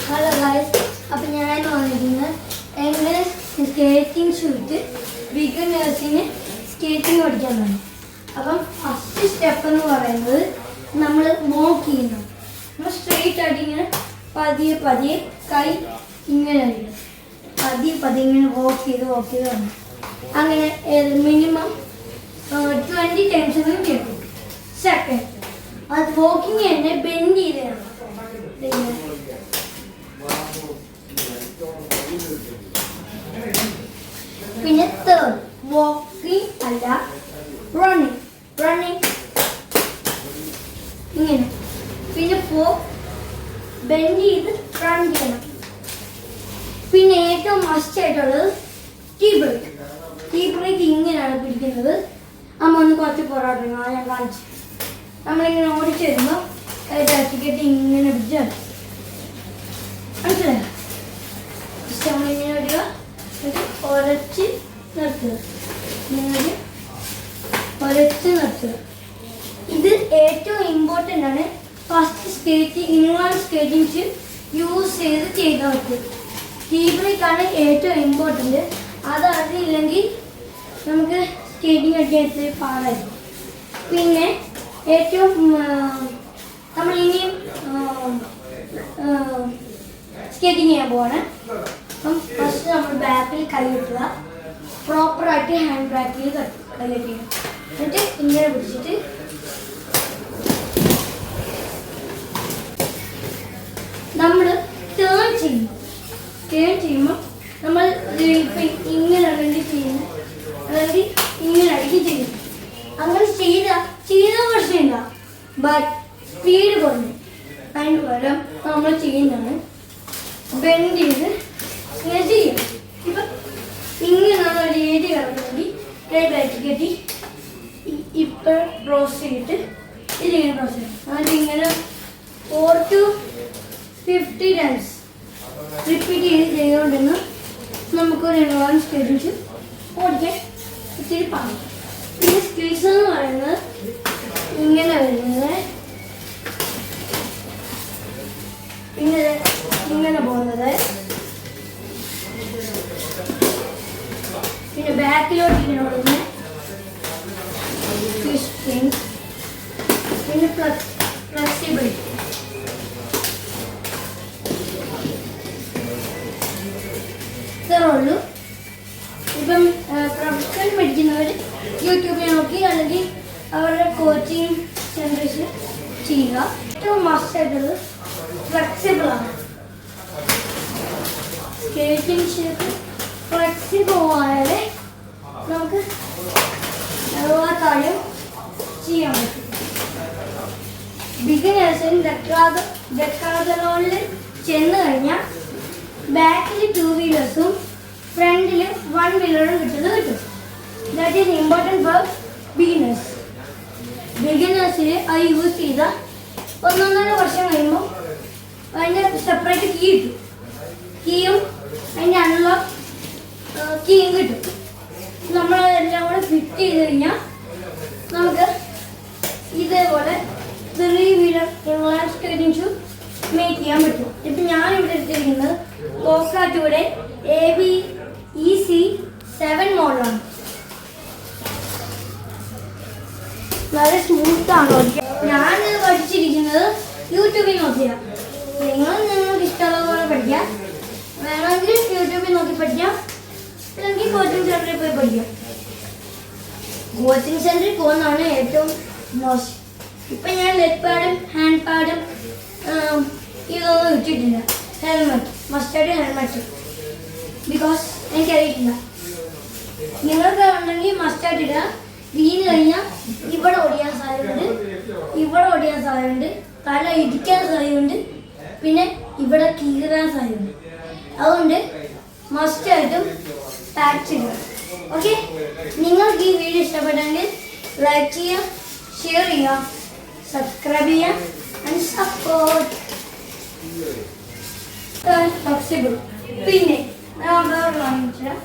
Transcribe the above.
Hello guys, അപ്പം ഞാൻ വന്നിരിക്കുന്നത് എങ്ങനെ സ്കേറ്റിംഗ് ഷൂട്ട് ബിഗിനേഴ്സിന് സ്കേറ്റിംഗ് പഠിക്കാനാണ്. അപ്പം ഫസ്റ്റ് സ്റ്റെപ്പ് എന്ന് പറയുന്നത് നമ്മൾ വാക്ക് ചെയ്യുന്നു. നമ്മൾ സ്ട്രെയിറ്റ് ആയിട്ട് ഇങ്ങനെ പതിയെ പതിയെ കൈ ഇങ്ങനെ വരും. പതിയെ ഇങ്ങനെ വാക്ക് ചെയ്ത് വന്നു. അങ്ങനെ മിനിമം 20 ടൈംസ് കേൾക്കും. സെക്കൻഡ് അത് വാക്കിങ് തന്നെ ബെൻഡ് ചെയ്താണ്. പിന്നെ തേർഡ് വാക്കിംഗ് അല്ല റണ്ണിങ് ഇങ്ങനെ. പിന്നെ ബെൻഡ് ചെയ്ത് റൺ ചെയ്യണം. പിന്നെ ഏറ്റവും മസ്റ്റ് ആയിട്ടുള്ളത് ടീ ബ്രേക്ക് ഇങ്ങനെയാണ് പിടിക്കുന്നത്. അമ്മ ഒന്ന് കുറച്ച് പൊറോട്ട ഞാൻ കാണിച്ചു. നമ്മളിങ്ങനെ ഓടിച്ചു വരുമ്പോൾ കെട്ടി ഇങ്ങനെ പിടിച്ചാൽ മനസ്സിലായോ? നമ്മളിങ്ങനെ വരിക, ഉരച്ച് നിർത്തുക. ഇത് ഏറ്റവും ഇമ്പോർട്ടൻ്റ് ആണ്. ഫസ്റ്റ് ഇൻലൈൻ സ്കേറ്റിംഗ് യൂസ് ചെയ്തവർക്ക് ടീ ബ്രേക്കാണ് ഏറ്റവും ഇമ്പോർട്ടൻ്റ്. അതറിയില്ലെങ്കിൽ നമുക്ക് സ്കേറ്റിംഗ് കളിക്കാൻ ഇത്തിരി പാടായിരിക്കും. പിന്നെ ഏറ്റവും നമ്മളിനിയും സ്കേറ്റിംഗ് ചെയ്യാൻ പോവാണ്. അപ്പം ഫസ്റ്റ് നമ്മൾ ബാക്കിൽ കൈ കെട്ടുക. പ്രോപ്പറായിട്ട് ഹാൻഡ് ബാക്കിൽ കൈ കെട്ടുക. എന്നിട്ട് ഇങ്ങനെ പിടിച്ചിട്ട് നമ്മൾ ടേൺ ചെയ്യുമ്പോൾ നമ്മൾ ഇപ്പം ഇങ്ങനെ അല്ലെങ്കിൽ ചെയ്യുന്നു, അല്ലെങ്കിൽ ഇങ്ങനെ അടിക്കുക ചെയ്യും. അങ്ങനെ ചെയ്ത പ്രശ്നമില്ല, ബട്ട് സ്പീഡ് കുറഞ്ഞു. അതിന് പകരം നമ്മൾ ചെയ്യുന്നതാണ് ബെൻഡ് ചെയ്ത് ഇങ്ങനെ ചെയ്യും. ഇപ്പം ഇങ്ങനെയാണ് ഒരു ഏരി കിടക്കുന്നെങ്കിൽ കൈ ബാക്കി കെട്ടി ഇപ്പം ക്രോസ് ചെയ്തിട്ട് ഇതിങ്ങനെ ക്രോസ് ചെയ്യണം. എന്നിട്ട് ഇങ്ങനെ 4 to 50 ടൈംസ് റിപ്പീറ്റ് ചെയ്തുകൊണ്ടിരുന്ന നമുക്കൊരു ഇൻലൈൻ സ്കേറ്റിംഗ് ഓടിക്കാൻ ഇത്തിരി പാടും. പിന്നെ സ്കിൽസ് എന്ന് പറയുന്നത് ഇങ്ങനെ വരുന്നത്, ഇങ്ങനെ പോകുന്നത്, പിന്നെ ബാക്കിലോട്ട് ഇങ്ങനെ ഓടുന്നത്, പിന്നെ ഫ്ലെക്സിബിലിറ്റി. ഇത്രേ ഉള്ളൂ. ഇപ്പം പ്രൊഫഷണൽ പഠിക്കുന്നവർ യൂട്യൂബിൽ നോക്കി അല്ലെങ്കിൽ അവരുടെ കോച്ചിങ് സെൻറ്റേഴ്സ് ചെയ്യുക. ഏറ്റവും മസ്റ്റ് ആയിട്ടുള്ളത് ഫ്ലെക്സിബിളാണ്. സ്കേറ്റിംഗ് ഷേപ്പ് ഫ്ലെക്സിബിൾ ആയാലേ നമുക്ക് എല്ലാ കാര്യം ചെയ്യാൻ പറ്റും. ബിഗിനേഴ്സിന് ഡെക്കാഥലോണിൽ ചെന്ന് കഴിഞ്ഞാൽ ബാക്കിൽ 2 വീലേഴ്സും ഫ്രണ്ടിൽ 1 വീലറും കിട്ടും. That is important for beginners. ബിഗിനേഴ്സിന് അത് യൂസ് ചെയ്ത 1.5 വർഷം കഴിയുമ്പോൾ അതിൻ്റെ സെപ്പറേറ്റ് കീ കിട്ടും. കീയും അതിൻ്റെ അൺലോക്ക് കീയും കിട്ടും. നമ്മളതെല്ലാം കൂടെ ഫിറ്റ് ചെയ്ത് കഴിഞ്ഞാൽ നമുക്ക് ഇതേപോലെ 3 wheeler inline skating shoe make ചെയ്യാൻ പറ്റും. ഇപ്പം ഞാനിവിടെ എടുത്തിരിക്കുന്നത് കോക്കാറ്റൂടെ ABEC7 മോഡലാണ്. വളരെ സ്മൂത്താണ്. ഞാൻ പഠിച്ചിരിക്കുന്നത് യൂട്യൂബിൽ നോക്കിയാണ്. നിങ്ങൾക്ക് ഇഷ്ടമുള്ള പോലെ പഠിക്കാം. വേണമെങ്കിൽ യൂട്യൂബിൽ നോക്കി പഠിക്കാം, അല്ലെങ്കിൽ കോച്ചിങ് സെൻറ്ററിൽ പോയി പഠിക്കാം. കോച്ചിങ് സെൻറ്ററിൽ പോകുന്നതാണ് ഏറ്റവും മോശം. ഇപ്പം ഞാൻ ലെഗ് പാഡും ഹാൻഡ് പാഡും ഇതൊന്നും ഇട്ടിട്ടില്ല. മസ്റ്റായിട്ട് ഹെൽമെറ്റ്, ബിക്കോസ് എനിക്കറിയിട്ടില്ല. നിങ്ങൾക്ക് ഉണ്ടെങ്കിൽ മസ്റ്റായിട്ട് ഇടുക. വീണ് കഴിഞ്ഞാൽ ഇവിടെ ഓടിയാൻ സാധ്യതയുണ്ട്, തല ഇടിക്കാൻ സാധ്യതയുണ്ട്, പിന്നെ ഇവിടെ കീറാൻ സാധ്യതയുണ്ട്. അതുകൊണ്ട് മസ്റ്റായിട്ടും പാച്ച് ഇടുക. ഓക്കെ, നിങ്ങൾക്ക് ഈ വീഡിയോ ഇഷ്ടപ്പെട്ടെങ്കിൽ ലൈക്ക് ചെയ്യുക, ഷെയർ ചെയ്യുക, സബ്സ്ക്രൈബ് ചെയ്യുക ആൻഡ് സപ്പോർട്ട്. ഫ്ലെക്സിബിൾ. പിന്നെ ഞാൻ വേറെ കാണിച്ചാൽ